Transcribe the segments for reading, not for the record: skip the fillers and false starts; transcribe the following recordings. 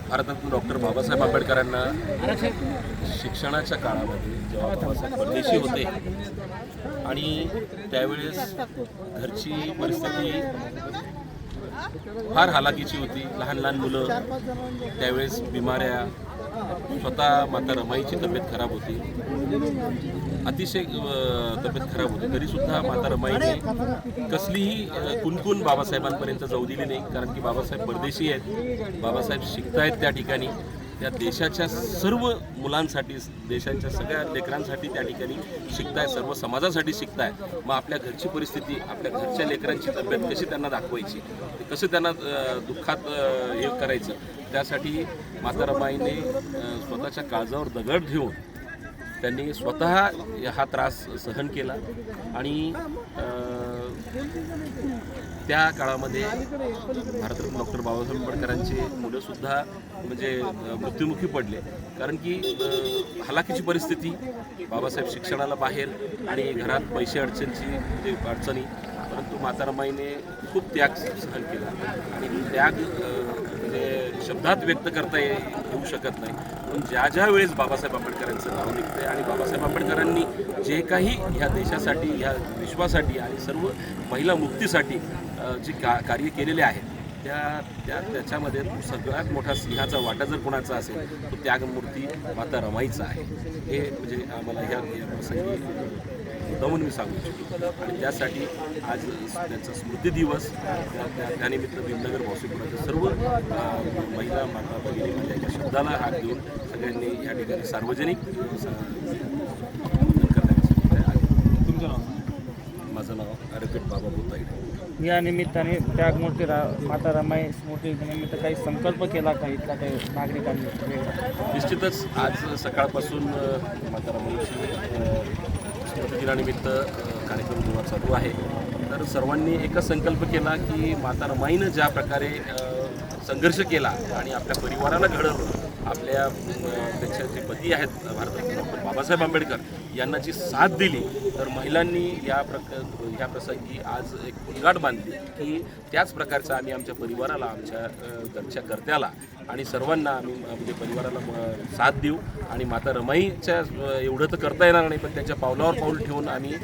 Bharat Ratna doctor Babasaheb आंबेडकरांना शिक्षणाच्या काळामध्ये जेव्हा बाबासाहेब परदेशी होते आणि त्यावेळेस घरची परिस्थिती फार हालाकीची होती. लहान लहान मुलं, त्यावेळेस बिमाऱ्या, स्वतः माता रमाईची तब्येत खराब होती, अतिशय तब्येत खराब होती. तरीसुद्धा माता रमाईने कसलीही कुणकुण बाबासाहेबांपर्यंत जाऊ दिली नाही. कारण की बाबासाहेब परदेशी आहेत, बाबासाहेब शिकतायत त्या ठिकाणी, त्या देशाच्या सर्व मुलांसाठी, देशाच्या सगळ्या लेकरांसाठी त्या ठिकाणी शिकताय, सर्व समाजासाठी शिकताय. मग आपल्या घरची परिस्थिती, आपल्या घरच्या लेकरांची तब्येत कशी त्यांना दाखवायची, कसं त्यांना दुःखात हे करायचं, त्यासाठी माता रमाईने स्वतःच्या काळजावर दगड ठेवून त्यांनी स्वतः हा त्रास सहन केला. आणि त्या काळामध्ये भारतरत्न डॉक्टर बाबासाहेब आंबेडकरांचे मुलंसुद्धा म्हणजे मृत्युमुखी पडले. कारण की हालाकीची परिस्थिती, बाबासाहेब शिक्षणाला बाहेर आणि घरात पैसे अडचणी, परंतु माता रमाईने खूप त्याग सहन केला. आणि त्याग म्हणजे शब्दात व्यक्त करता येऊ शकत नाही. पण ज्या वेळेस बाबासाहेब आंबेडकरांचं नाव निघतंय आणि बाबासाहेब आंबेडकरांनी जे काही ह्या देशासाठी, ह्या विश्वासाठी आणि सर्व महिला मुक्तीसाठी जे कार्य केलेले आहेत, त्याच्यामध्ये सगळ्यात मोठा सिंहाचा वाटा जर कोणाचा असेल तो त्यागमूर्ती माता रमाईचा आहे. हे म्हणजे आम्हाला ह्या प्रसंगी मुद्दामून मी सांगू इच्छितो. आणि त्यासाठी आज त्यांचा स्मृती दिवस, त्यानिमित्त भीमनगर भावसिकपुराच्या सर्व महिला माता भगिनी माझ्या एका शब्दाला हात देऊन सगळ्यांनी या ठिकाणी सार्वजनिक तुमचं नाव? माझं नाव ॲडव्होकेट बाबा भूताई. या निमित्ताने त्यागमूर्ती माता रमाई स्मृतीनिमित्त काही संकल्प केला का इथल्या काही नागरिकांनी? निश्चितच आज सकाळपासून माता रमाईची स्मृती दिनानिमित्त कार्यक्रम जेव्हा चालू आहे, तर सर्वांनी एकच संकल्प केला की माता रमाईनं ज्या प्रकारे संघर्ष केला आणि आपल्या परिवाराला घडवलं, आपल्या त्यांचे जे पती आहेत भारतरत्न डॉक्टर बाबासाहेब आंबेडकर यांना जी साथ दिली, तर महिलांनी ह्या प्रसंगी आज एक उद्गाट बांधली की त्याच प्रकारचा आम्ही आमच्या परिवाराला, आमच्या घरच्या कर्त्याला आणि सर्वांना आम्ही म्हणजे परिवाराला साथ देऊ. आणि माता रमाईच्या एवढं तर करता येणार नाही, पण त्यांच्या पावलावर पाऊल ठेवून आम्ही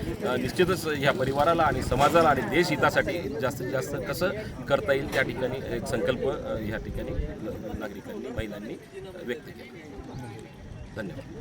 निश्चितच ह्या परिवाराला आणि समाजाला आणि देश हितासाठी जास्तीत जास्त कसं करता येईल त्या ठिकाणी एक संकल्प ह्या ठिकाणी नागरिकांनी, महिलांनी व्यक्त केला. धन्यवाद.